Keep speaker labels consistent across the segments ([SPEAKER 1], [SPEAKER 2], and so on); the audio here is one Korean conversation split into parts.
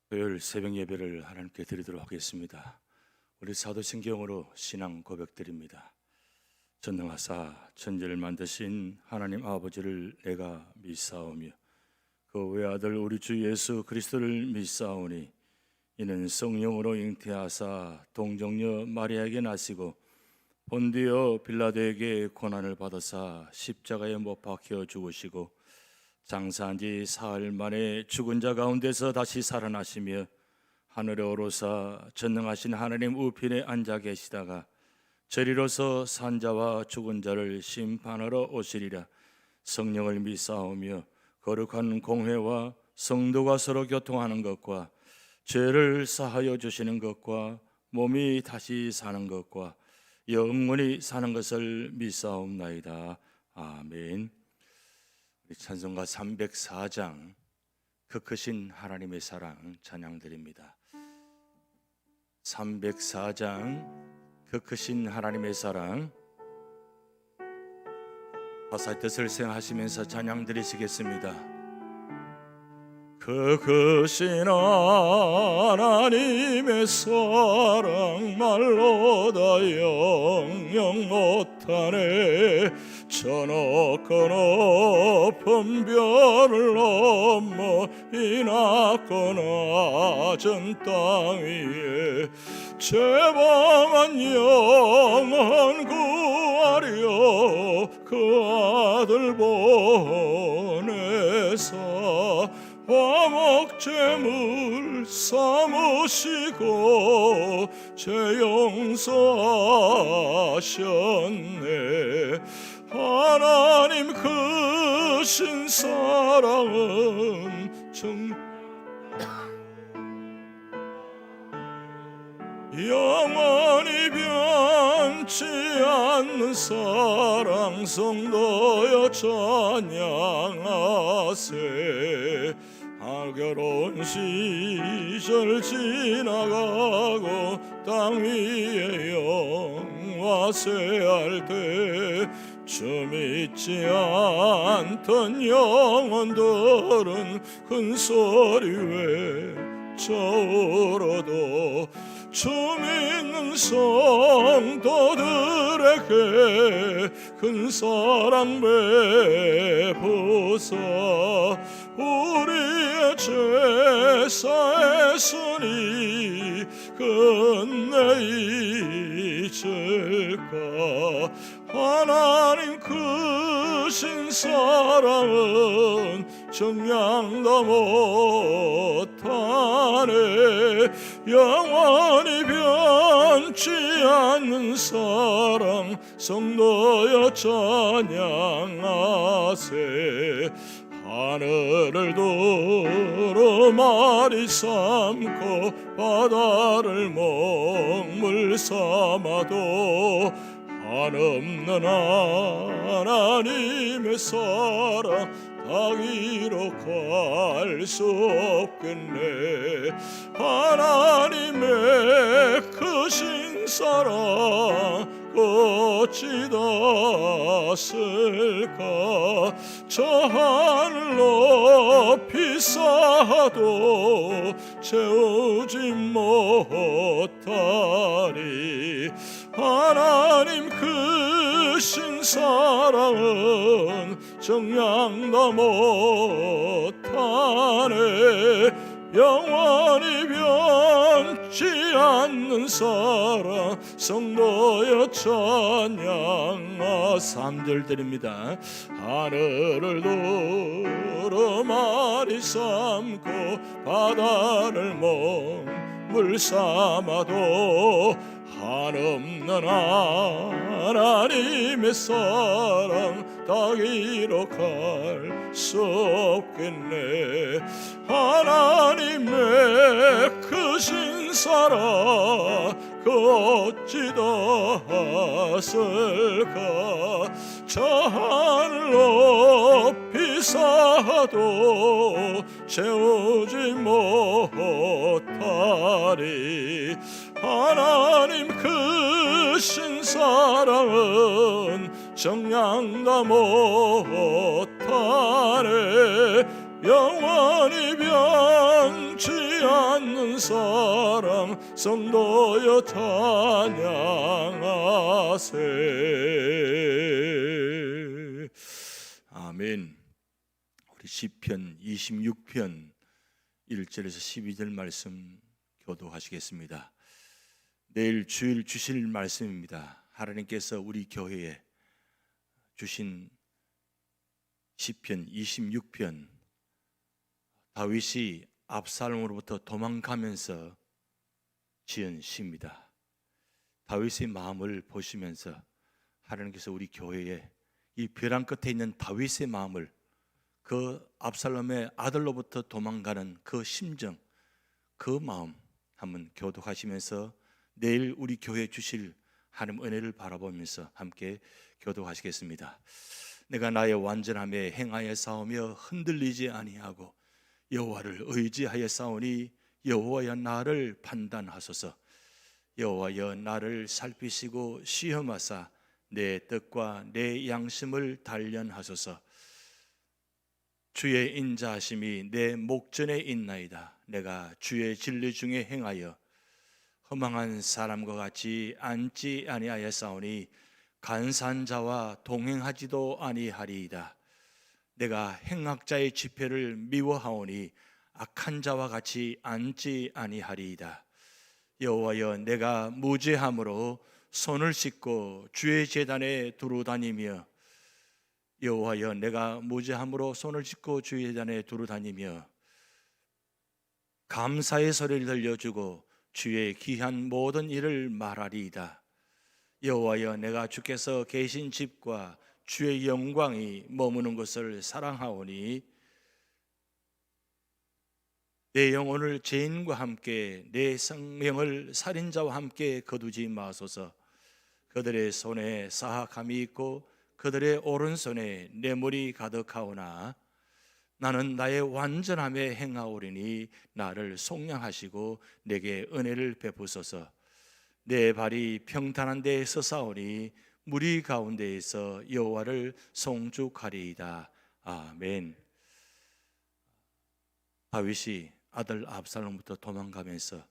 [SPEAKER 1] 토요일 새벽 예배를 하나님께 드리도록 하겠습니다. 우리 사도신경으로 신앙 고백드립니다. 전능하사 천지를 만드신 하나님 아버지를 내가 믿사오며 그 외아들 우리 주 예수 그리스도를 믿사오니 이는 성령으로 잉태하사 동정녀 마리아에게 나시고 본디오 빌라도에게 고난을 받으사 십자가에 못 박혀 죽으시고 장사한 지 사흘 만에 죽은 자 가운데서 다시 살아나시며 하늘에 오르사 전능하신 하나님 우편에 앉아 계시다가 저리로서 산자와 죽은 자를 심판하러 오시리라. 성령을 믿사오며 거룩한 공회와 성도가 서로 교통하는 것과 죄를 사하여 주시는 것과 몸이 다시 사는 것과 영원히 사는 것을 믿사옵나이다. 아멘. 우리 찬송가 304장 그 크신 하나님의 사랑 찬양드립니다. 304장 그 크신 하나님의 사랑, 가사의 뜻을 생각하시면서 찬양 드리시겠습니다. 그 크신 하나님의 사랑 말로 다 영영 못하네. 저 높고 높은 별을 넘어 이 낮고 낮은 땅 위에 죄범한 영혼 구하려 그 아들 보내사 화목제물 삼으시고 죄 용서하셨네. 하나님 크신 사랑은 영원히 변치 않는 사랑 성도여 찬양하세. 결혼 시절 지나가고 땅 위에 영화세할 때 주 믿지 않던 영혼들은 큰 소리 외쳐울어도 주 믿는 성도들에게 큰 사랑 베푸사 우리의 죄사했으니 끝내 잊을까. 하나님 크신 사랑은 정량도 못하네. 영원히 변치 않는 사랑 성도여 찬양하세. 하늘을 두루마리 삼고 바다를 먹물 삼아도 한없는 하나님의 사랑 다 기록할 수 없겠네. 하나님의 크신 사랑 어찌 닿았을까. 저 하늘 높이 쌓아도 채우지 못하리. 하나님 크신 사랑은 정량도 못하네. 영원히 변치 않는 사랑 성도여 찬양하. 3절 드립니다. 하늘을 두루마리 삼고 바다를 먹물 삼아도 한없는 하나님의 사랑 다 기록할 수 없겠네. 하나님의 크신 사랑 어찌 닿았을까. 저 하늘 높이 쌓아도 채우지 못하리. 하나님 크신 사랑은 정량도 못하네. 영원히 변치 않는 사랑 성도여 찬양하세. 아멘. 우리 시편 26편 1절에서 12절 말씀 교독하시겠습니다. 내일 주일 주실 말씀입니다. 하나님께서 우리 교회에 주신 시편 26편, 다윗이 압살롬으로부터 도망가면서 지은 시입니다. 다윗의 마음을 보시면서 하나님께서 우리 교회에 이 벼랑 끝에 있는 다윗의 마음을, 그 압살롬의 아들로부터 도망가는 그 심정, 그 마음 한번 교독하시면서 내일 우리 교회에 주실 하나님 은혜를 바라보면서 함께 교독하시겠습니다. 내가 나의 완전함에 행하여 싸우며 흔들리지 아니하고 여호와를 의지하여 싸우니 여호와여 나를 판단하소서. 여호와여 나를 살피시고 시험하사 내 뜻과 내 양심을 단련하소서. 주의 인자하심이 내 목전에 있나이다. 내가 주의 진리 중에 행하여 허망한 사람과 같이 앉지 아니하여 싸우니 간사한 자와 동행하지도 아니하리이다. 내가 행악자의 집회를 미워하오니 악한 자와 같이 앉지 아니하리이다. 여호와여 내가 무죄함으로 손을 씻고 주의 제단에 두루 다니며, 여호와여 내가 무죄함으로 손을 씻고 주의 제단에 두루 다니며 감사의 소리를 들려주고 주의 귀한 모든 일을 말하리이다. 여호와여 내가 주께서 계신 집과 주의 영광이 머무는 것을 사랑하오니 내 영혼을 죄인과 함께 내 생명을 살인자와 함께 거두지 마소서. 그들의 손에 사악함이 있고 그들의 오른손에 뇌물이 가득하오나 나는 나의 완전함에 행하오리니 나를 속량하시고 내게 은혜를 베푸소서. 내 발이 평탄한 데에 서사오니 무리 가운데에서 여호와를 송축하리이다. 아멘. 다윗이 아들 압살롬부터 도망가면서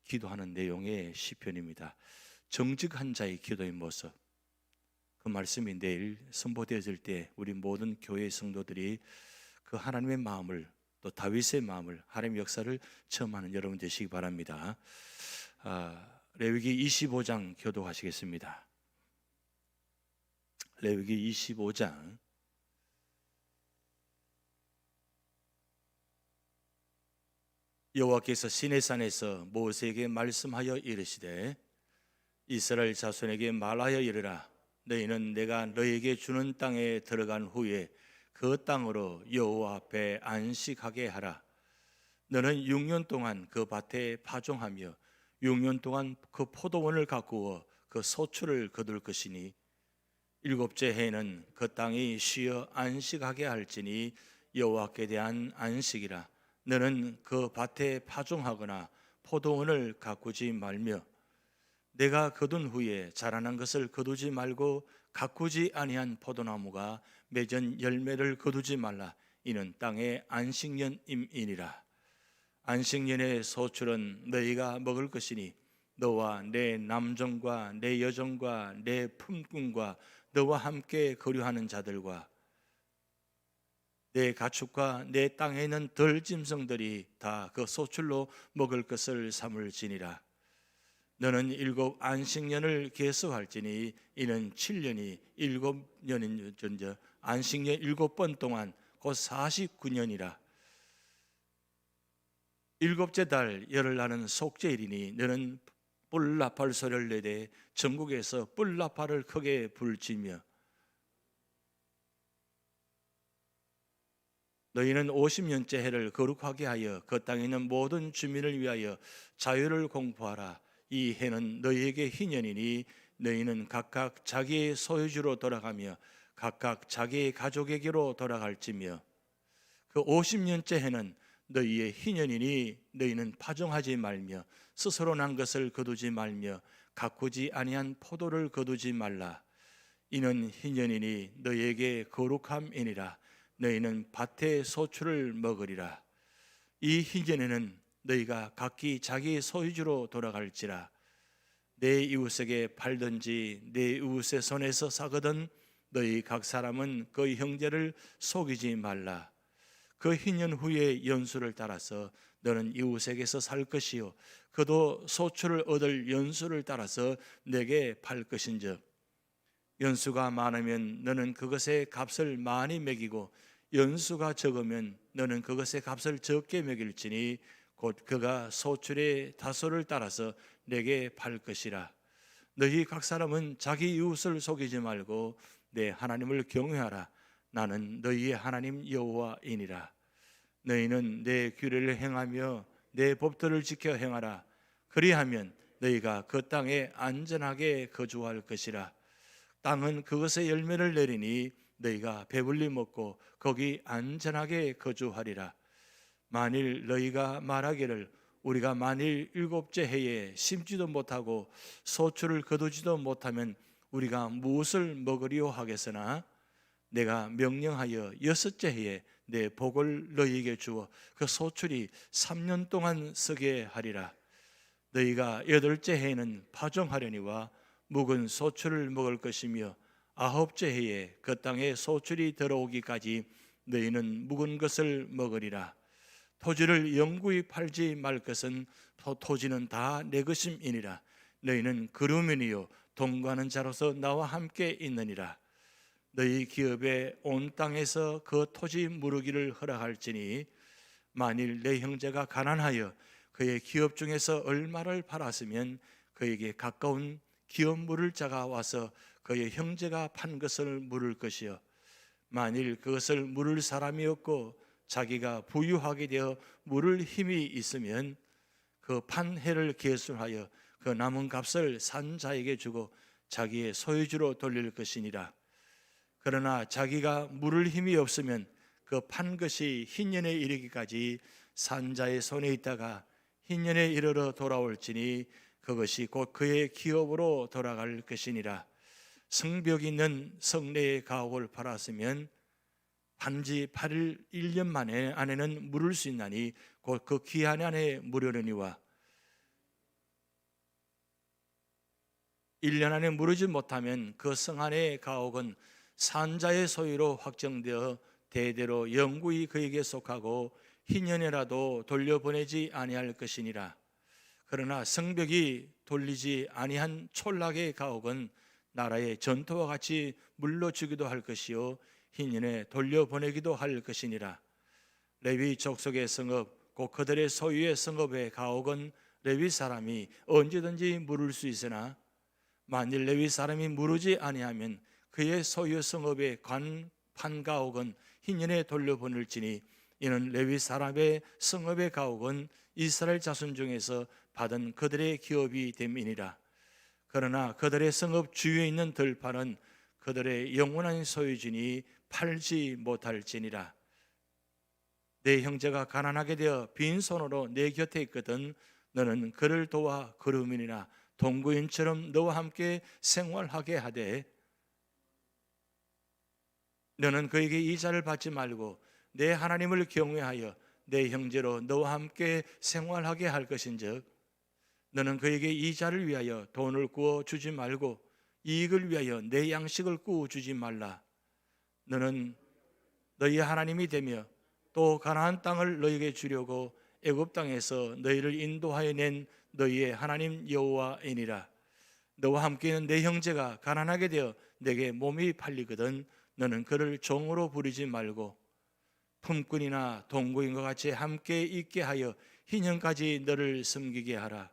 [SPEAKER 1] 기도하는 내용의 시편입니다. 정직한 자의 기도의 모습, 그 말씀이 내일 선포되어질 때 우리 모든 교회 성도들이 그 하나님의 마음을, 또 다윗의 마음을, 하나님의 역사를 체험하는 여러분 되시기 바랍니다. 레위기 25장 교독하시겠습니다. 레위기 25장 여호와께서 시내산에서 모세에게 말씀하여 이르시되 이스라엘 자손에게 말하여 이르라. 너희는 내가 너희에게 주는 땅에 들어간 후에 그 땅으로 여호와 앞에 안식하게 하라. 너는 6년 동안 그 밭에 파종하며 6년 동안 그 포도원을 가꾸어 그 소출을 거둘 것이니 7째 해에는 그 땅이 쉬어 안식하게 할지니 여호와께 대한 안식이라. 너는 그 밭에 파종하거나 포도원을 가꾸지 말며 내가 거둔 후에 자라난 것을 거두지 말고 가꾸지 아니한 포도나무가 맺은 열매를 거두지 말라. 이는 땅의 안식년임이니라. 안식년의 소출은 너희가 먹을 것이니 너와 내 남종과 내 여종과 내 품꾼과 너와 함께 거류하는 자들과 내 가축과 내 땅에 있는 들짐승들이 다 그 소출로 먹을 것을 삼을지니라. 너는 7 안식년을 계수할지니 이는 7년이 7년인 전저 안식년 7번 동안 곧 49년이라. 7째 달 열을 나는 속죄일이니 너는 뿔나팔 소리를 내되 전국에서 뿔나팔을 크게 불지며 너희는 50년째 해를 거룩하게 하여 그 땅에 있는 모든 주민을 위하여 자유를 공포하라. 이 해는 너희에게 희년이니 너희는 각각 자기의 소유주로 돌아가며 각각 자기의 가족에게로 돌아갈지며 그 50년째 해는 너희의 희년이니 너희는 파종하지 말며 스스로 난 것을 거두지 말며 가꾸지 아니한 포도를 거두지 말라. 이는 희년이니 너희에게 거룩함이니라. 너희는 밭의 소출을 먹으리라. 이 희년에는 너희가 각기 자기 소유주로 돌아갈지라. 내 이웃에게 팔든지 내 이웃의 손에서 사거든 너희 각 사람은 그 형제를 속이지 말라. 그 희년 후에 연수를 따라서 너는 이웃에게서 살 것이요 그도 소출을 얻을 연수를 따라서 내게 팔 것인즉 연수가 많으면 너는 그것의 값을 많이 매기고 연수가 적으면 너는 그것의 값을 적게 매길지니 곧 그가 소출의 다소를 따라서 내게 팔 것이라. 너희 각 사람은 자기 이웃을 속이지 말고 내 하나님을 경외하라. 나는 너희의 하나님 여호와이니라. 너희는 내 규례를 행하며 내 법도를 지켜 행하라. 그리하면 너희가 그 땅에 안전하게 거주할 것이라. 땅은 그것의 열매를 내리니 너희가 배불리 먹고 거기 안전하게 거주하리라. 만일 너희가 말하기를 우리가 만일 7째 해에 심지도 못하고 소출을 거두지도 못하면 우리가 무엇을 먹으리요 하겠으나 내가 명령하여 6째 해에 내 복을 너희에게 주어 그 소출이 3년 동안 서게 하리라. 너희가 8째 해에는 파종하려니와 묵은 소출을 먹을 것이며 9째 해에 그 땅에 소출이 들어오기까지 너희는 묵은 것을 먹으리라. 토지를 영구히 팔지 말 것은 토지는 다 내 것임이니라. 너희는 그루민이요 동거하는 자로서 나와 함께 있느니라. 너희 기업에 온 땅에서 그 토지 무르기를 허락할지니 만일 내 형제가 가난하여 그의 기업 중에서 얼마를 팔았으면 그에게 가까운 기업 물을 자가 와서 그의 형제가 판 것을 물을 것이요 만일 그것을 물을 사람이 없고 자기가 부유하게 되어 물을 힘이 있으면 그 판 해를 계산하여 그 남은 값을 산 자에게 주고 자기의 소유주로 돌릴 것이니라. 그러나 자기가 물을 힘이 없으면 그 판 것이 희년에 이르기까지 산 자의 손에 있다가 희년에 이르러 돌아올지니 그것이 곧 그의 기업으로 돌아갈 것이니라. 성벽이 있는 성내의 가옥을 팔았으면 반지 8일 1년 만에 안에는 물을 수 있나니 곧 그 기한 안에 무르려니와 1년 안에 무르지 못하면 그 성 안의 가옥은 산자의 소유로 확정되어 대대로 영구히 그에게 속하고 희년에라도 돌려보내지 아니할 것이니라. 그러나 성벽이 돌리지 아니한 촌락의 가옥은 나라의 전토와 같이 물러주기도 할 것이요 희년에 돌려보내기도 할 것이니라. 레위 족속의 성읍 곧 그들의 소유의 성읍의 가옥은 레위 사람이 언제든지 물을 수 있으나 만일 레위 사람이 물으지 아니하면 그의 소유 성읍의 판 가옥은 희년에 돌려보낼지니 이는 레위 사람의 성읍의 가옥은 이스라엘 자손 중에서 받은 그들의 기업이 됨이니라. 그러나 그들의 성읍 주위에 있는 들판은 그들의 영원한 소유지니 팔지 못할지니라. 내 형제가 가난하게 되어 빈손으로 내 곁에 있거든 너는 그를 도와 그루민이나 동거인처럼 너와 함께 생활하게 하되 너는 그에게 이자를 받지 말고 내 하나님을 경외하여 내 형제로 너와 함께 생활하게 할 것인즉 너는 그에게 이자를 위하여 돈을 구워 주지 말고 이익을 위하여 내 양식을 구워 주지 말라. 너는 너희 하나님이 되며 또 가나안 땅을 너희에게 주려고 애굽 땅에서 너희를 인도하여 낸 너희의 하나님 여호와이니라. 너와 함께 있는 내 형제가 가난하게 되어 내게 몸이 팔리거든 너는 그를 종으로 부리지 말고 품꾼이나 동거인과 같이 함께 있게 하여 희년까지 너를 섬기게 하라.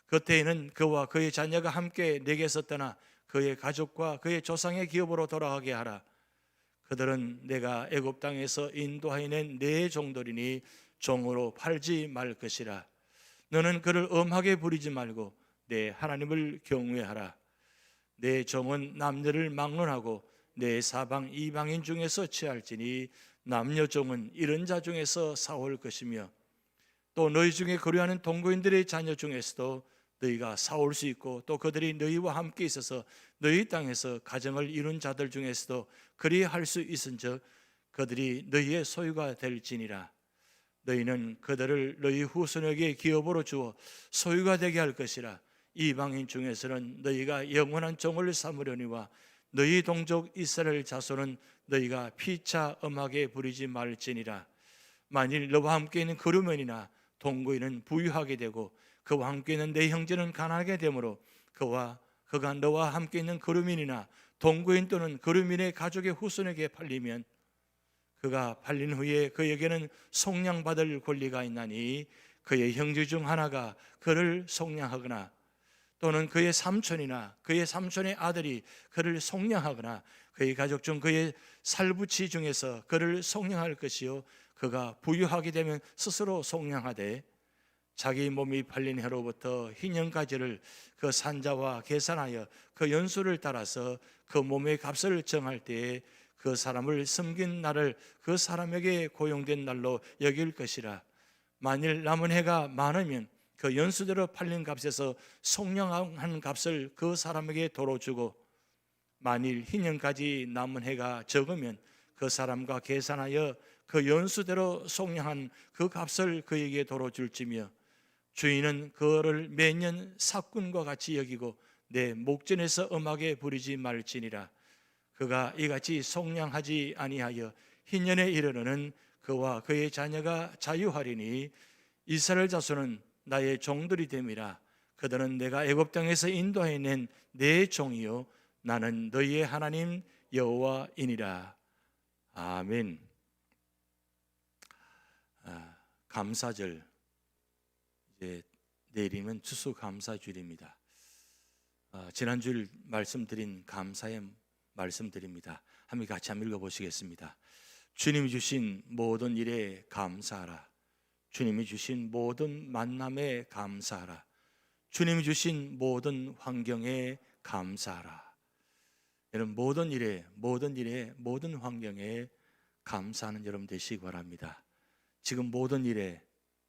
[SPEAKER 1] 그때에는 그와 그의 자녀가 함께 내게서 떠나 그의 가족과 그의 조상의 기업으로 돌아가게 하라. 그들은 내가 애굽 땅에서 인도하여 낸 내 종들이니 종으로 팔지 말 것이라. 너는 그를 엄하게 부리지 말고 내 하나님을 경외하라. 내 종은 남녀를 막론하고 내 사방 이방인 중에서 취할지니 남녀 종은 이런 자 중에서 사올 것이며 또 너희 중에 거류하는 동거인들의 자녀 중에서도 너희가 사올 수 있고 또 그들이 너희와 함께 있어서 너희 땅에서 가정을 이룬 자들 중에서도 그리할 수 있은즉 그들이 너희의 소유가 될지니라. 너희는 그들을 너희 후손에게 기업으로 주어 소유가 되게 할 것이라. 이방인 중에서는 너희가 영원한 종을 삼으려니와 너희 동족 이스라엘 자손은 너희가 피차 음하게 부리지 말지니라. 만일 너와 함께 있는 그루면이나 동거인은 부유하게 되고 그와 함께 있는 내 형제는 가난하게 되므로 그가 너와 함께 있는 그루민이나 동거인 또는 그루민의 가족의 후손에게 팔리면 그가 팔린 후에 그에게는 속량받을 권리가 있나니 그의 형제 중 하나가 그를 속량하거나 또는 그의 삼촌이나 그의 삼촌의 아들이 그를 속량하거나 그의 가족 중 그의 살부치 중에서 그를 속량할 것이요 그가 부유하게 되면 스스로 속량하되 자기 몸이 팔린 해로부터 희년까지를 그 산자와 계산하여 그 연수를 따라서 그 몸의 값을 정할 때에 그 사람을 섬긴 날을 그 사람에게 고용된 날로 여길 것이라. 만일 남은 해가 많으면 그 연수대로 팔린 값에서 속량한 값을 그 사람에게 도로 주고 만일 희년까지 남은 해가 적으면 그 사람과 계산하여 그 연수대로 속량한 그 값을 그에게 도로 줄지며 주인은 그를 매년 삭군과 같이 여기고 내 목전에서 음하게 부리지 말지니라. 그가 이같이 속량하지 아니하여 희년에 이르러는 그와 그의 자녀가 자유하리니 이스라엘 자손은 나의 종들이 됨이라. 그들은 내가 애굽 땅에서 인도해 낸 내 종이요 나는 너희의 하나님 여호와이니라. 아멘. 감사절, 이제 내일이면 추수감사주일입니다. 지난주일 말씀드린 감사의 말씀드립니다. 한번 같이 한번 읽어보시겠습니다. 주님이 주신 모든 일에 감사하라. 주님이 주신 모든 만남에 감사하라. 주님이 주신 모든 환경에 감사하라. 여러분, 모든 일에, 모든 환경에 감사하는 여러분 되시기 바랍니다. 지금 모든 일에,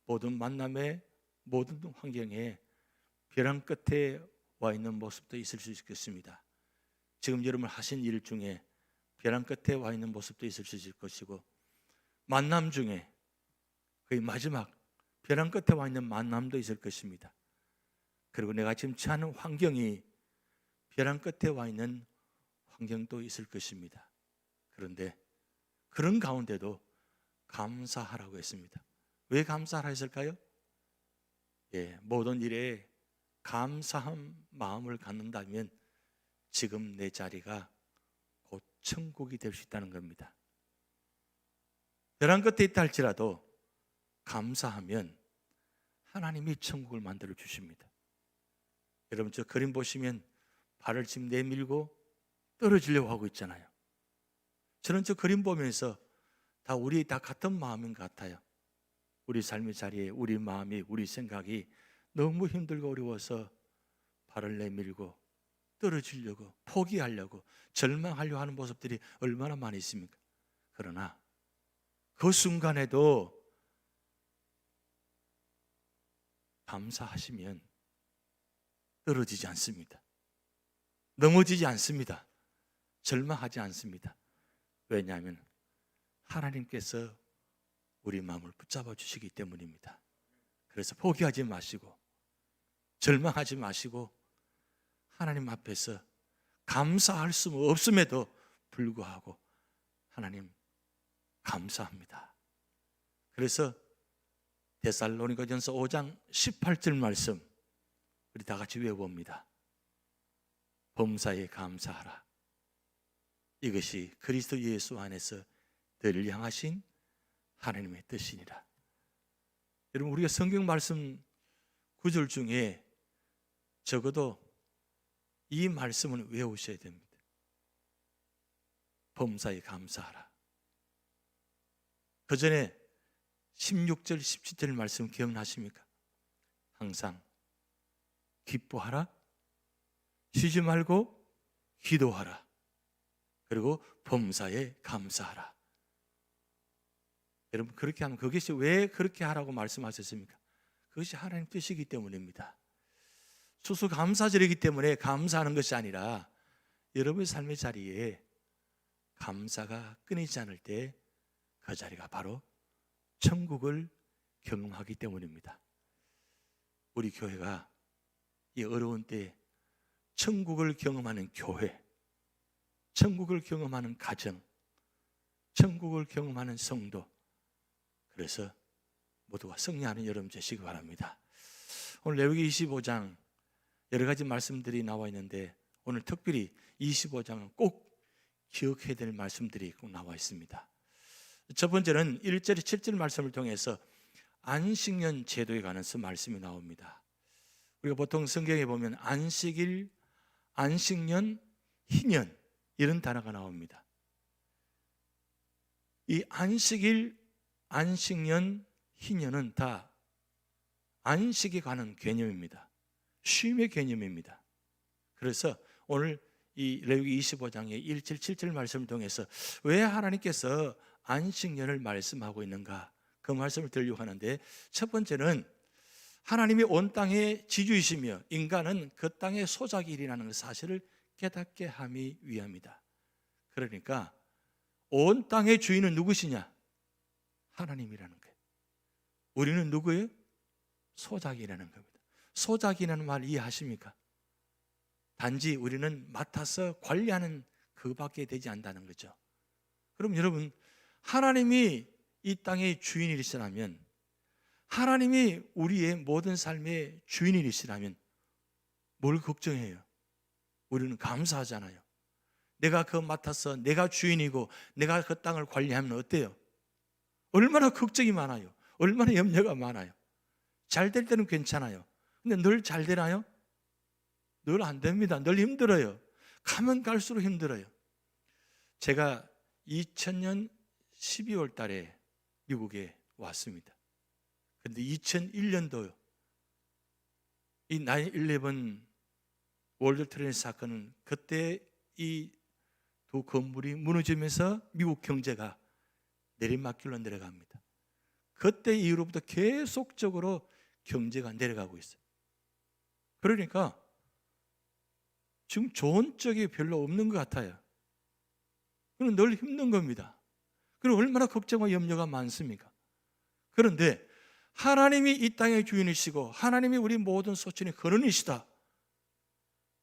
[SPEAKER 1] 모든 만남에, 모든 환경에 벼랑 끝에 와 있는 모습도 있을 수 있겠습니다. 지금 여러분 하신 일 중에 벼랑 끝에 와 있는 모습도 있을 수 있을 것이고, 만남 중에 거의 마지막 벼랑 끝에 와 있는 만남도 있을 것입니다. 그리고 내가 지금 처하는 환경이 벼랑 끝에 와 있는 환경도 있을 것입니다. 그런데 그런 가운데도 감사하라고 했습니다. 왜 감사하라 했을까요? 모든 일에 감사한 마음을 갖는다면 지금 내 자리가 곧 천국이 될 수 있다는 겁니다. 벼랑 끝에 있다 할지라도 감사하면 하나님이 천국을 만들어 주십니다. 여러분, 저 그림 보시면 발을 지금 내밀고 떨어지려고 하고 있잖아요. 저는 저 그림 보면서 우리 다 같은 마음인 것 같아요. 우리 삶의 자리에 우리 마음이, 우리 생각이 너무 힘들고 어려워서 발을 내밀고 떨어지려고, 포기하려고, 절망하려고 하는 모습들이 얼마나 많이 있습니까? 그러나 그 순간에도 감사하시면 떨어지지 않습니다. 넘어지지 않습니다. 절망하지 않습니다. 왜냐하면 하나님께서 우리 마음을 붙잡아 주시기 때문입니다. 그래서 포기하지 마시고 절망하지 마시고 하나님 앞에서 감사할 수 없음에도 불구하고 하나님 감사합니다. 그래서 데살로니가전서 5장 18절 말씀 우리 다 같이 외워봅니다. 범사에 감사하라. 이것이 그리스도 예수 안에서 너희를 향하신 하나님의 뜻이니라. 여러분, 우리가 성경 말씀 구절 중에 적어도 이 말씀을 외우셔야 됩니다. 범사에 감사하라. 그 전에 16절, 17절 말씀 기억나십니까? 항상 기뻐하라, 쉬지 말고 기도하라, 그리고 범사에 감사하라. 여러분, 그렇게 하면 그것이 왜 그렇게 하라고 말씀하셨습니까? 그것이 하나님 뜻이기 때문입니다. 추수감사절이기 때문에 감사하는 것이 아니라 여러분의 삶의 자리에 감사가 끊이지 않을 때 그 자리가 바로 천국을 경험하기 때문입니다. 우리 교회가 이 어려운 때에 천국을 경험하는 교회, 천국을 경험하는 가정, 천국을 경험하는 성도, 그래서 모두가 승리하는 여러분 되시기 바랍니다. 오늘 레위기 25장 여러 가지 말씀들이 나와 있는데 오늘 특별히 25장은 꼭 기억해야 될 말씀들이 꼭 나와 있습니다. 첫 번째는 1절, 7절 말씀을 통해서 안식년 제도에 관해서 말씀이 나옵니다. 우리가 보통 성경에 보면 안식일, 안식년, 희년 이런 단어가 나옵니다. 이 안식일, 안식년, 희년은 다 안식에 관한 개념입니다. 쉼의 개념입니다. 그래서 오늘 이 레위기 25장의 1절, 7절 말씀을 통해서 왜 하나님께서 안식년을 말씀하고 있는가, 그 말씀을 드리려고 하는데, 첫 번째는 하나님이 온 땅의 지주이시며 인간은 그 땅의 소작일이라는 사실을 깨닫게 함이 위함이다. 그러니까 온 땅의 주인은 누구시냐? 하나님이라는 거예요. 우리는 누구예요? 소작이라는 겁니다. 소작이라는 말 이해하십니까? 단지 우리는 맡아서 관리하는 그밖에 되지 않는다는 거죠. 그럼 여러분, 하나님이 이 땅의 주인이시라면, 하나님이 우리의 모든 삶의 주인이시라면 뭘 걱정해요? 우리는 감사하잖아요. 내가 그거 맡아서 내가 주인이고 내가 그 땅을 관리하면 어때요? 얼마나 걱정이 많아요. 얼마나 염려가 많아요. 잘 될 때는 괜찮아요. 근데 늘 잘 되나요? 늘 안 됩니다. 늘 힘들어요. 가면 갈수록 힘들어요. 제가 2000년 12월 달에 미국에 왔습니다. 그런데 2001년도요. 이 9/11 월드 트레이드 사건은 그때 이 두 건물이 무너지면서 미국 경제가 내리막길로 내려갑니다. 그때 이후로부터 계속적으로 경제가 내려가고 있어요. 그러니까 지금 좋은 쪽이 별로 없는 것 같아요. 그럼 늘 힘든 겁니다. 그럼 얼마나 걱정과 염려가 많습니까? 그런데 하나님이 이 땅의 주인이시고 하나님이 우리 모든 소천의 근원이시다,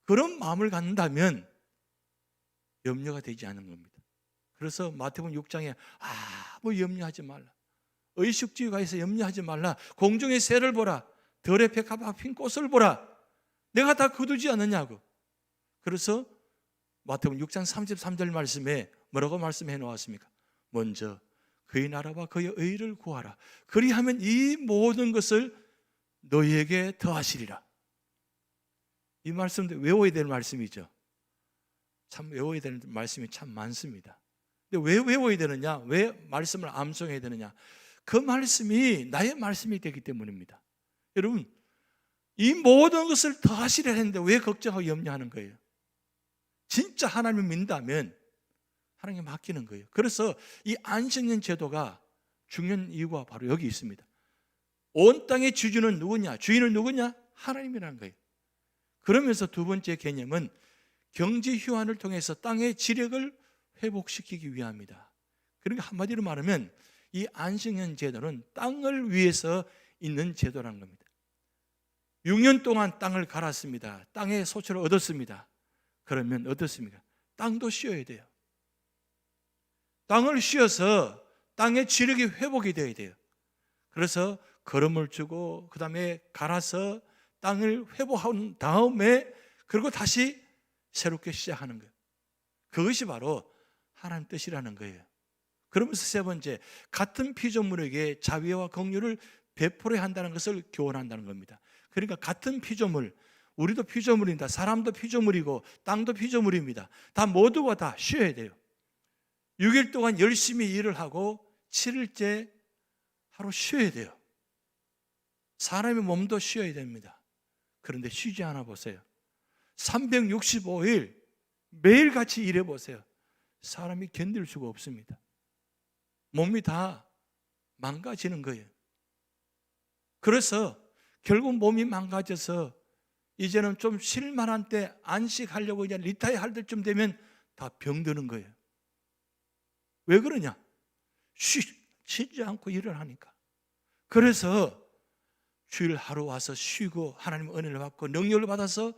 [SPEAKER 1] 그런 마음을 갖는다면 염려가 되지 않는 겁니다. 그래서 마태복음 6장에 아무 염려하지 말라, 의식주의 가에서 염려하지 말라, 공중의 새를 보라, 들의 백합화 핀 꽃을 보라, 내가 다 거두지 않느냐고. 그래서 마태복음 6장 33절 말씀에 뭐라고 말씀해 놓았습니까? 먼저 그의 나라와 그의 의를 구하라, 그리하면 이 모든 것을 너희에게 더하시리라. 이 말씀도 외워야 될 말씀이죠. 참 외워야 되는 말씀이 참 많습니다. 근데 왜 외워야 되느냐? 왜 말씀을 암송해야 되느냐? 그 말씀이 나의 말씀이 되기 때문입니다. 여러분, 이 모든 것을 더하시려 했는데 왜 걱정하고 염려하는 거예요? 진짜 하나님을 믿는다면 하나님께 맡기는 거예요. 그래서 이 안식년 제도가 중요한 이유가 바로 여기 있습니다. 온 땅의 주주는 누구냐? 주인은 누구냐? 하나님이라는 거예요. 그러면서 두 번째 개념은 경제 휴환을 통해서 땅의 지력을 회복시키기 위함이다. 그러니까 한마디로 말하면 이 안식년 제도는 땅을 위해서 있는 제도라는 겁니다. 6년 동안 땅을 갈았습니다. 땅의 소출을 얻었습니다. 그러면 어떻습니까? 땅도 쉬어야 돼요. 땅을 쉬어서 땅의 지력이 회복이 되어야 돼요. 그래서 거름을 주고 그 다음에 갈아서 땅을 회복한 다음에 그리고 다시 새롭게 시작하는 거예요. 그것이 바로 하나님 뜻이라는 거예요. 그러면서 세 번째, 같은 피조물에게 자비와 긍휼을 베풀어야 한다는 것을 교훈한다는 겁니다. 그러니까 같은 피조물, 우리도 피조물입니다. 사람도 피조물이고 땅도 피조물입니다. 다 모두가 다 쉬어야 돼요. 6일 동안 열심히 일을 하고 7일째 하루 쉬어야 돼요. 사람의 몸도 쉬어야 됩니다. 그런데 쉬지 않아 보세요. 365일 매일같이 일해 보세요. 사람이 견딜 수가 없습니다. 몸이 다 망가지는 거예요. 그래서 결국 몸이 망가져서 이제는 좀 쉴만한 때 안식하려고 이제 리타이어 할 때쯤 되면 다 병드는 거예요. 왜 그러냐? 쉬지 않고 일을 하니까. 그래서 주일 하루 와서 쉬고 하나님의 은혜를 받고 능력을 받아서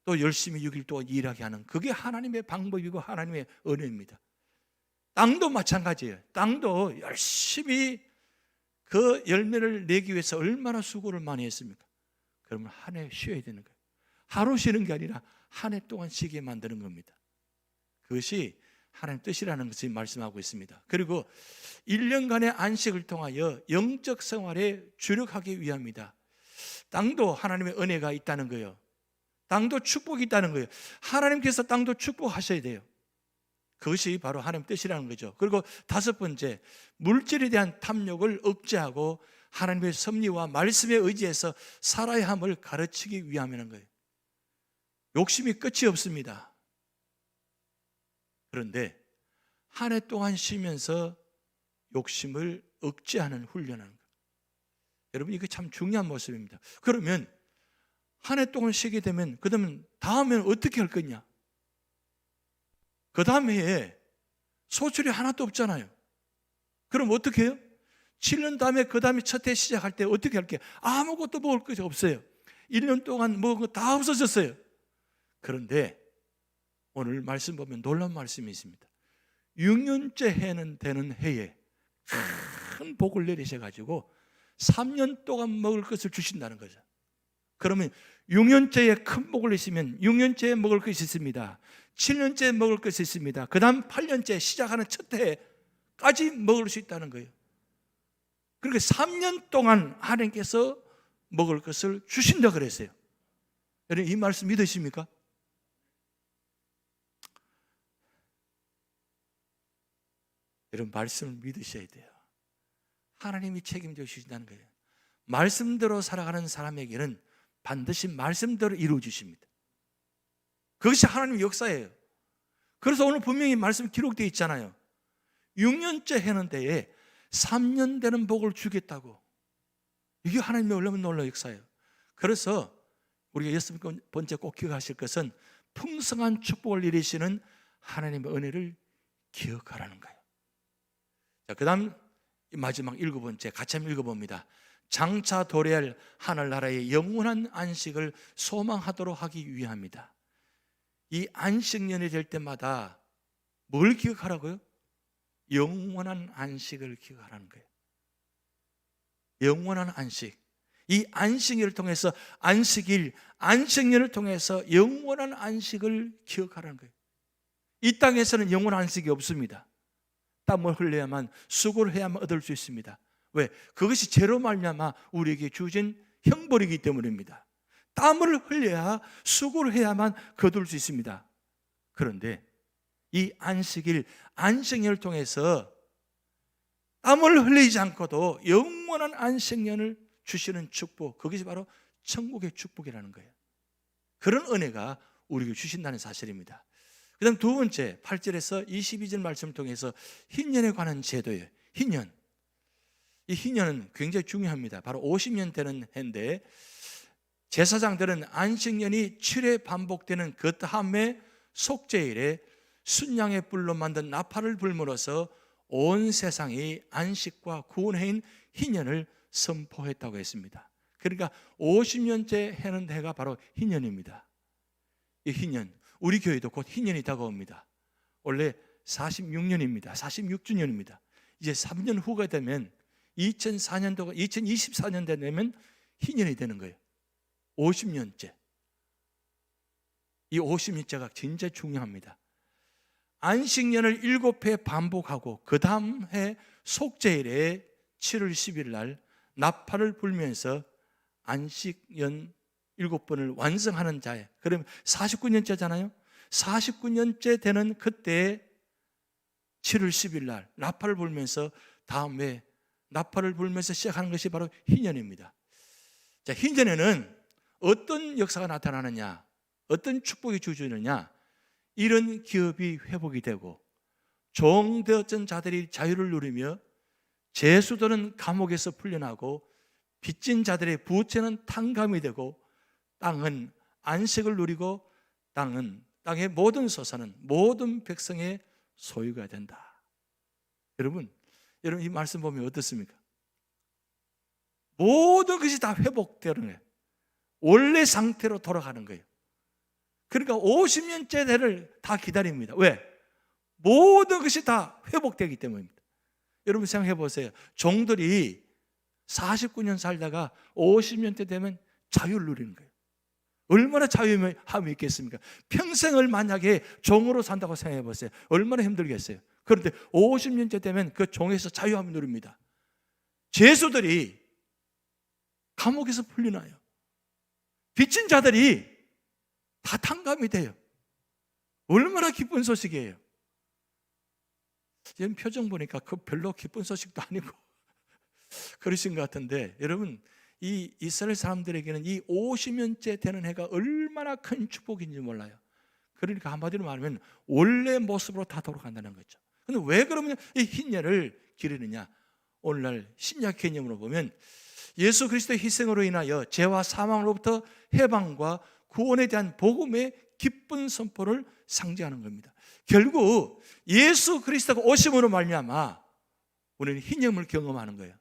[SPEAKER 1] 또 열심히 6일 동안 일하게 하는, 그게 하나님의 방법이고 하나님의 은혜입니다. 땅도 마찬가지예요. 땅도 열심히 그 열매를 내기 위해서 얼마나 수고를 많이 했습니까? 그러면 한 해 쉬어야 되는 거예요. 하루 쉬는 게 아니라 한 해 동안 쉬게 만드는 겁니다. 그것이 하나님 뜻이라는 것을 말씀하고 있습니다. 그리고 1년간의 안식을 통하여 영적 생활에 주력하기 위함이다. 땅도 하나님의 은혜가 있다는 거예요. 땅도 축복이 있다는 거예요. 하나님께서 땅도 축복하셔야 돼요. 그것이 바로 하나님 뜻이라는 거죠. 그리고 다섯 번째, 물질에 대한 탐욕을 억제하고 하나님의 섭리와 말씀에 의지해서 살아야 함을 가르치기 위함이라는 거예요. 욕심이 끝이 없습니다. 그런데 한 해 동안 쉬면서 욕심을 억제하는 훈련하는 거예요. 여러분, 이게 참 중요한 모습입니다. 그러면 한 해 동안 쉬게 되면 그다음엔 다음에는 어떻게 할 거냐? 그 다음 해에 소출이 하나도 없잖아요. 그럼 어떻게 해요? 7년 다음에 그 다음에 첫 해 시작할 때 어떻게 할게요? 아무것도 먹을 것이 없어요. 1년 동안 먹은 거 다 없어졌어요. 그런데 오늘 말씀 보면 놀라운 말씀이 있습니다. 6년째 해는 되는 해에 큰 복을 내리셔가지고 3년 동안 먹을 것을 주신다는 거죠. 그러면 6년째에 큰 복을 내시면 6년째에 먹을 것이 있습니다. 7년째에 먹을 것이 있습니다. 그 다음 8년째 시작하는 첫 해까지 먹을 수 있다는 거예요. 그러니까 3년 동안 하나님께서 먹을 것을 주신다 그랬어요. 여러분, 이 말씀 믿으십니까? 여러분, 말씀을 믿으셔야 돼요. 하나님이 책임져 주신다는 거예요. 말씀대로 살아가는 사람에게는 반드시 말씀대로 이루어 주십니다. 그것이 하나님의 역사예요. 그래서 오늘 분명히 말씀 기록되어 있잖아요. 6년째 해는 데에 3년 되는 복을 주겠다고. 이게 하나님의 얼마나 놀라운 역사예요. 그래서 우리가 여섯 번째 꼭 기억하실 것은 풍성한 축복을 이루시는 하나님의 은혜를 기억하라는 거예요. 자, 그 다음 마지막 일곱 번째 같이 한번 읽어봅니다. 장차 도래할 하늘나라의 영원한 안식을 소망하도록 하기 위함이다. 이 안식년이 될 때마다 뭘 기억하라고요? 영원한 안식을 기억하라는 거예요. 영원한 안식. 이 안식일을 통해서 안식년을 통해서 영원한 안식을 기억하라는 거예요. 이 땅에서는 영원한 안식이 없습니다. 땀을 흘려야만, 수고를 해야만 얻을 수 있습니다. 왜? 그것이 죄로 말미암아 우리에게 주어진 형벌이기 때문입니다. 땀을 흘려야, 수고를 해야만 거둘 수 있습니다. 그런데 이 안식년을 통해서 땀을 흘리지 않고도 영원한 안식년을 주시는 축복, 그것이 바로 천국의 축복이라는 거예요. 그런 은혜가 우리에게 주신다는 사실입니다. 그 다음 두 번째, 8절에서 22절 말씀을 통해서 흰년에 관한 제도예요. 흰년. 이 흰년은 굉장히 중요합니다. 바로 50년 되는 해인데, 제사장들은 안식년이 7회 반복되는 그 다음에 속죄일에 순양의 뿔로 만든 나팔을 불므로써 온 세상이 안식과 구원해인 흰년을 선포했다고 했습니다. 그러니까 50년째 해는 해가 바로 흰년입니다. 이 흰년, 우리 교회도 곧 흰년이 다가옵니다. 원래 46년입니다. 46주년입니다. 이제 3년 후가 되면 2024년 되면 흰년이 되는 거예요. 50년째. 이 50년째가 진짜 중요합니다. 안식년을 7회 반복하고 그 다음 해 속죄일에 7월 10일 날 나팔을 불면서 안식년 7번을 완성하는 자예요. 그러면 49년째잖아요. 49년째 되는 그때 7월 10일 날 나팔을 불면서 다음에 나팔을 불면서 시작하는 것이 바로 흰년입니다. 자, 흰년에는 어떤 역사가 나타나느냐, 어떤 축복이 주어지느냐, 이런 기업이 회복이 되고 종되었던 자들이 자유를 누리며 죄수들은 감옥에서 풀려나고 빚진 자들의 부채는 탕감이 되고 땅은 안식을 누리고 땅의 모든 소산은 모든 백성의 소유가 된다. 여러분 이 말씀 보면 어떻습니까? 모든 것이 다 회복되는 거예요. 원래 상태로 돌아가는 거예요. 그러니까 50년째 대를 다 기다립니다. 왜? 모든 것이 다 회복되기 때문입니다. 여러분 생각해 보세요. 종들이 49년 살다가 50년째 되면 자유를 누리는 거예요. 얼마나 자유함이 있겠습니까? 평생을 만약에 종으로 산다고 생각해 보세요. 얼마나 힘들겠어요. 그런데 50년째 되면 그 종에서 자유함을 누립니다. 죄수들이 감옥에서 풀려나요. 빚진 자들이 다 탕감이 돼요. 얼마나 기쁜 소식이에요. 지금 표정 보니까 그 별로 기쁜 소식도 아니고 그러신 것 같은데, 여러분 이 이스라엘 사람들에게는 이 50년째 되는 해가 얼마나 큰 축복인지 몰라요. 그러니까 한마디로 말하면 원래 모습으로 다 돌아간다는 거죠. 근데 왜 그러면 이 흰년을 기르느냐? 오늘날 신약 개념으로 보면 예수 그리스도의 희생으로 인하여 죄와 사망으로부터 해방과 구원에 대한 복음의 기쁜 선포를 상징하는 겁니다. 결국 예수 그리스도가 오심으로 말미암아 우리는 흰염을 경험하는 거예요.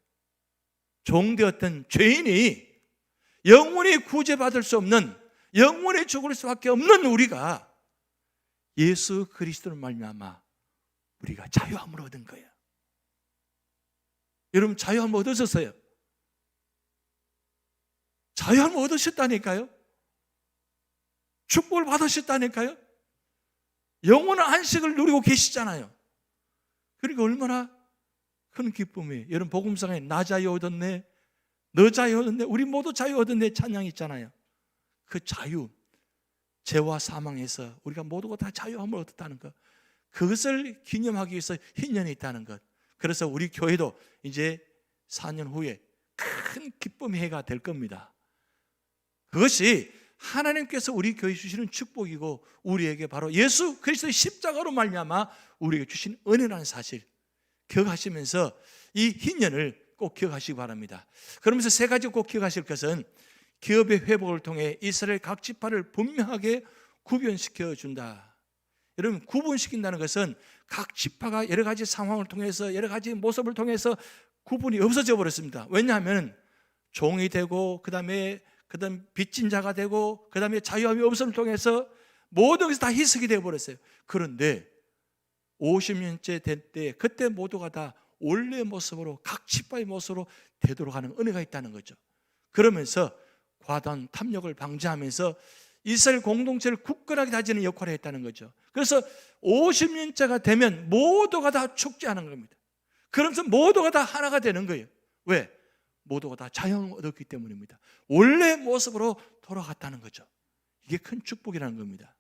[SPEAKER 1] 종되었던 죄인이 영원히 구제받을 수 없는, 영원히 죽을 수밖에 없는 우리가 예수 그리스도를 말미암아 우리가 자유함을 얻은 거예요. 여러분 자유함을 얻으셨어요? 자유함을 얻으셨다니까요. 축복을 받으셨다니까요. 영원한 안식을 누리고 계시잖아요. 그러니까 얼마나 큰 기쁨이에요. 여러분 복음상에 나 자유 얻었네, 너 자유 얻었네, 우리 모두 자유 얻었네 찬양이 있잖아요. 그 자유, 죄와 사망에서 우리가 모두가 다 자유함을 얻었다는 것, 그것을 기념하기 위해서 흰년이 있다는 것. 그래서 우리 교회도 이제 4년 후에 큰 기쁨의 해가 될 겁니다. 그것이 하나님께서 우리 교회에 주시는 축복이고 우리에게 바로 예수 그리스도의 십자가로 말미암아 우리에게 주신 은혜라는 사실 기억하시면서 이 흰년을 꼭 기억하시기 바랍니다. 그러면서 세 가지 꼭 기억하실 것은 기업의 회복을 통해 이스라엘 각 지파를 분명하게 구분시켜 준다. 여러분 구분시킨다는 것은 각 지파가 여러 가지 상황을 통해서 여러 가지 모습을 통해서 구분이 없어져 버렸습니다. 왜냐하면 종이 되고 그다음 빚진 자가 되고 그다음에 자유함이 없음을 통해서 모든 것이 다 희석이 되어 버렸어요. 그런데 50년째 될 때 그때 모두가 다 원래의 모습으로 각 지파의 모습으로 되도록 하는 은혜가 있다는 거죠. 그러면서 과도한 탐욕을 방지하면서 이스라엘 공동체를 굳건하게 다지는 역할을 했다는 거죠. 그래서 50년째가 되면 모두가 다 축제하는 겁니다. 그러면서 모두가 다 하나가 되는 거예요. 왜? 모두가 다 자유함을 얻었기 때문입니다. 원래 모습으로 돌아갔다는 거죠. 이게 큰 축복이라는 겁니다.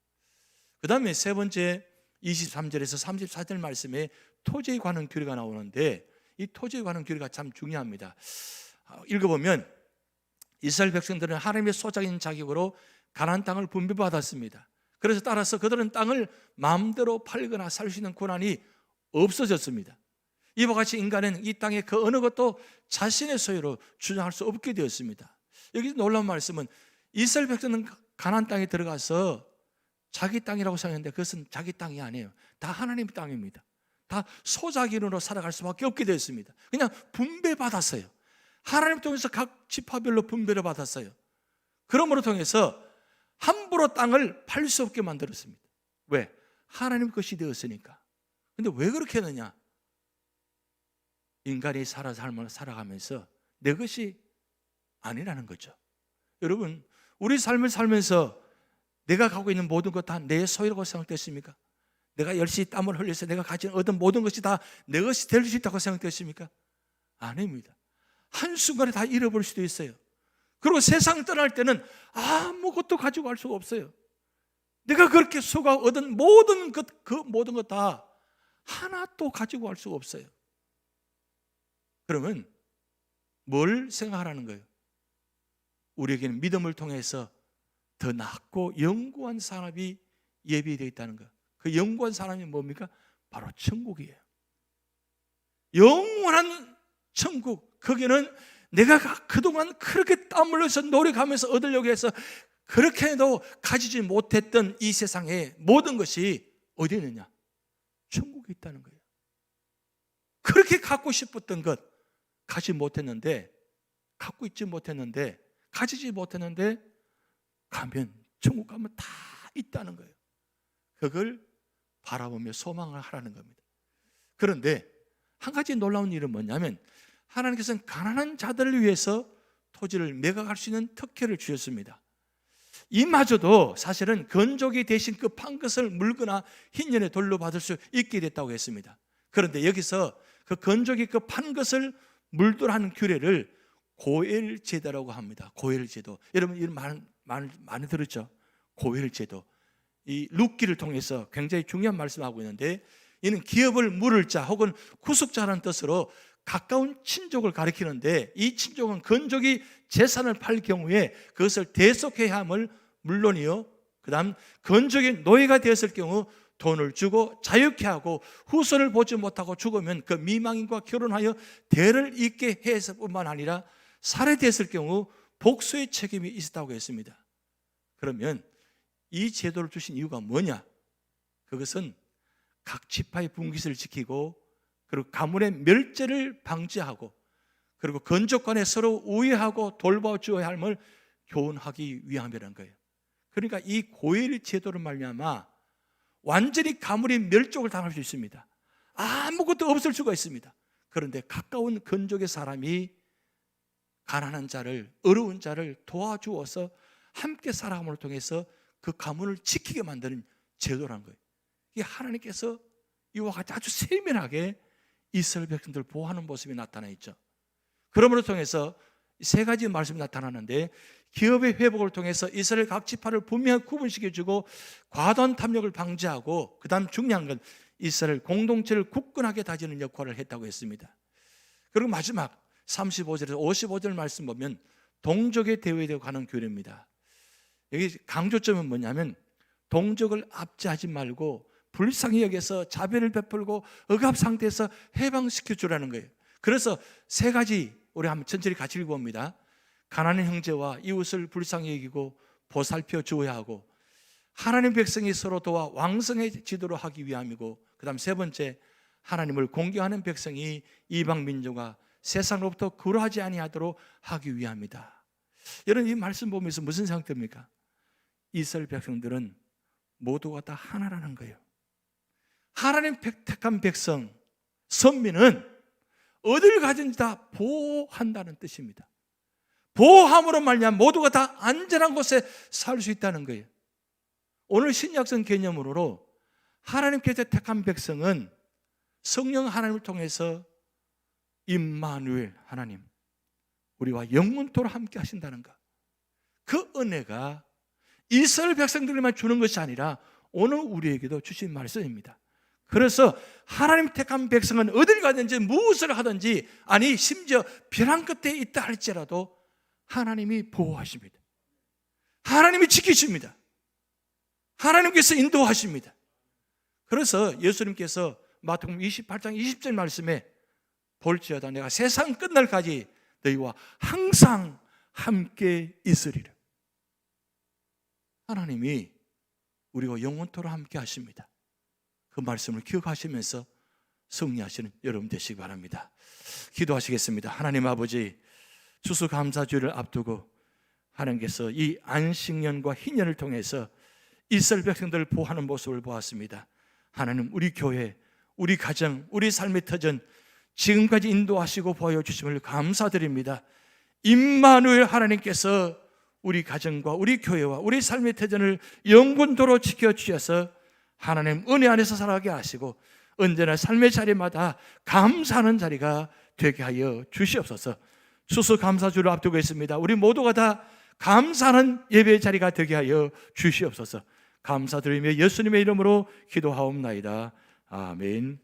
[SPEAKER 1] 그 다음에 세 번째 23절에서 34절 말씀에 토지에 관한 규례가 나오는데 이 토지에 관한 규례가 참 중요합니다. 읽어보면 이스라엘 백성들은 하나님의 소작인 자격으로 가나안 땅을 분배받았습니다. 그래서 따라서 그들은 땅을 마음대로 팔거나 살 수 있는 권한이 없어졌습니다. 이와 같이 인간은 이 땅의 그 어느 것도 자신의 소유로 주장할 수 없게 되었습니다. 여기 놀라운 말씀은 이스라엘 백성은 가나안 땅에 들어가서 자기 땅이라고 생각했는데 그것은 자기 땅이 아니에요. 다 하나님의 땅입니다. 다 소작인으로 살아갈 수밖에 없게 되었습니다. 그냥 분배받았어요. 하나님 통해서 각 지파별로 분배를 받았어요. 그러므로 통해서 함부로 땅을 팔 수 없게 만들었습니다. 왜? 하나님 것이 되었으니까. 근데 왜 그렇게 했느냐? 인간이 삶을 살아가면서 내 것이 아니라는 거죠. 여러분 우리 삶을 살면서 내가 갖고 있는 모든 것 다 내 소유라고 생각됐습니까? 내가 열심히 땀을 흘려서 내가 가진 얻은 모든 것이 다 내 것이 될 수 있다고 생각됐습니까? 아닙니다. 한순간에 다 잃어버릴 수도 있어요. 그리고 세상 떠날 때는 아무것도 가지고 갈 수가 없어요. 내가 그렇게 수고 얻은 모든 것, 그 모든 것 다 하나도 가지고 갈 수가 없어요. 그러면 뭘 생각하라는 거예요? 우리에게는 믿음을 통해서 더 낫고 영구한 산업이 예비되어 있다는 것. 그 영구한 산업이 뭡니까? 바로 천국이에요. 영원한 천국. 거기는 내가 그동안 그렇게 땀 흘려서 노력하면서 얻으려고 해서 그렇게 해도 가지지 못했던 이 세상의 모든 것이 어디 있느냐? 천국에 있다는 거예요. 그렇게 갖고 싶었던 것 가지 못했는데 갖고 있지 못했는데, 가지지 못했는데 가면, 천국 가면 다 있다는 거예요. 그걸 바라보며 소망을 하라는 겁니다. 그런데 한 가지 놀라운 일은 뭐냐면, 하나님께서는 가난한 자들을 위해서 토지를 매각할 수 있는 특혜를 주셨습니다. 이마저도 사실은 건조기 대신 그 판 것을 물거나 흰년에 돌로 받을 수 있게 됐다고 했습니다. 그런데 여기서 그 건조기 그 판 것을 물도록 하는 규례를 고엘제도라고 합니다. 고엘제도. 여러분 이런 말 많이 들었죠? 고엘제도. 이 룻기를 통해서 굉장히 중요한 말씀을 하고 있는데, 이는 기업을 물을 자 혹은 구속자라는 뜻으로 가까운 친족을 가리키는데, 이 친족은 건조기 재산을 팔 경우에 그것을 대속해야 함을 물론이요, 그 다음 건조기 노예가 되었을 경우 돈을 주고 자유케 하고, 후손을 보지 못하고 죽으면 그 미망인과 결혼하여 대를 잇게 해서 뿐만 아니라 살해됐을 경우 복수의 책임이 있었다고 했습니다. 그러면 이 제도를 주신 이유가 뭐냐? 그것은 각 지파의 분깃을 지키고, 그리고 가문의 멸제를 방지하고, 그리고 건족 간에 서로 우애하고 돌봐주어야 함을 교훈하기 위함이라는 거예요. 그러니까 이 고엘 제도를 말미암아 완전히 가문이 멸족을 당할 수 있습니다. 아무것도 없을 수가 있습니다. 그런데 가까운 건족의 사람이 가난한 자를, 어려운 자를 도와주어서 함께 살아감을 통해서 그 가문을 지키게 만드는 제도라는 거예요. 이게 하나님께서 이와 같이 아주 세밀하게 이스라엘 백성들을 보호하는 모습이 나타나 있죠. 그러므로 통해서 세 가지 말씀이 나타나는데, 기업의 회복을 통해서 이스라엘 각 지파를 분명히 구분시켜주고 과도한 탐욕을 방지하고, 그 다음 중요한 건 이스라엘 공동체를 굳건하게 다지는 역할을 했다고 했습니다. 그리고 마지막 35절에서 55절 말씀 보면 동족의 대우에 관한 교례입니다. 여기 강조점은 뭐냐면, 동족을 압제하지 말고 불쌍히 여겨서 자비를 베풀고 억압 상태에서 해방시켜 주라는 거예요. 그래서 세 가지 우리 한번 천천히 같이 읽어봅니다. 가난한 형제와 이웃을 불쌍히 여기고 보살펴 주어야 하고, 하나님 백성이 서로 도와 왕성해지도록 하기 위함이고, 그 다음 세 번째, 하나님을 공경하는 백성이 이방 민족과 세상으로부터 거룩하지 아니하도록 하기 위함이다. 여러분 이 말씀 보면서 무슨 생각됩니까? 이스라엘 백성들은 모두가 다 하나라는 거예요. 하나님 택한 백성, 선민은 어딜 가든지 다 보호한다는 뜻입니다. 보호함으로 말미암아 모두가 다 안전한 곳에 살 수 있다는 거예요. 오늘 신약성 개념으로 하나님께서 택한 백성은 성령 하나님을 통해서 임마누엘 하나님, 우리와 영원토록 함께 하신다는 것, 그 은혜가 이스라엘 백성들에만 주는 것이 아니라 오늘 우리에게도 주신 말씀입니다. 그래서 하나님 택한 백성은 어딜 가든지 무엇을 하든지, 아니 심지어 벼랑 끝에 있다 할지라도 하나님이 보호하십니다. 하나님이 지키십니다. 하나님께서 인도하십니다. 그래서 예수님께서 마태복음 28장 20절 말씀에 볼지어다 내가 세상 끝날까지 너희와 항상 함께 있으리라. 하나님이 우리와 영원토록 함께 하십니다. 그 말씀을 기억하시면서 승리하시는 여러분 되시기 바랍니다. 기도하시겠습니다. 하나님 아버지, 추수감사주를 앞두고 하나님께서 이 안식년과 희년을 통해서 이스라엘 백성들을 보호하는 모습을 보았습니다. 하나님, 우리 교회, 우리 가정, 우리 삶의 터전 지금까지 인도하시고 보여주심을 감사드립니다. 임마누엘 하나님께서 우리 가정과 우리 교회와 우리 삶의 터전을 영원토록 지켜주셔서 하나님 은혜 안에서 살아가게 하시고 언제나 삶의 자리마다 감사하는 자리가 되게 하여 주시옵소서. 추수감사주를 앞두고 있습니다. 우리 모두가 다 감사하는 예배의 자리가 되게 하여 주시옵소서. 감사드리며 예수님의 이름으로 기도하옵나이다. 아멘.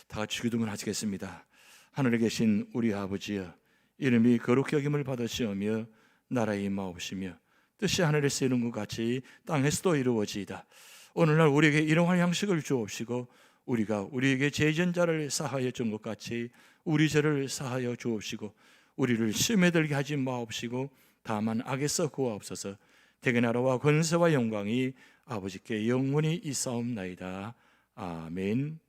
[SPEAKER 1] 다 같이 기도문 하시겠습니다. 하늘에 계신 우리 아버지여, 이름이 거룩히 여김을 받으시오며 나라에 임하옵시며 뜻이 하늘에서 이룬 것 같이 땅에서도 이루어지이다. 오늘날 우리에게 일용할 양식을 주옵시고 우리가 우리에게 죄전자를 사하여 준 것 같이 우리 죄를 사하여 주옵시고 우리를 시험에 들게 하지 마옵시고 다만 악에서 구하옵소서. 대개 나라와 권세와 영광이 아버지께 영원히 있사옵나이다. 아멘.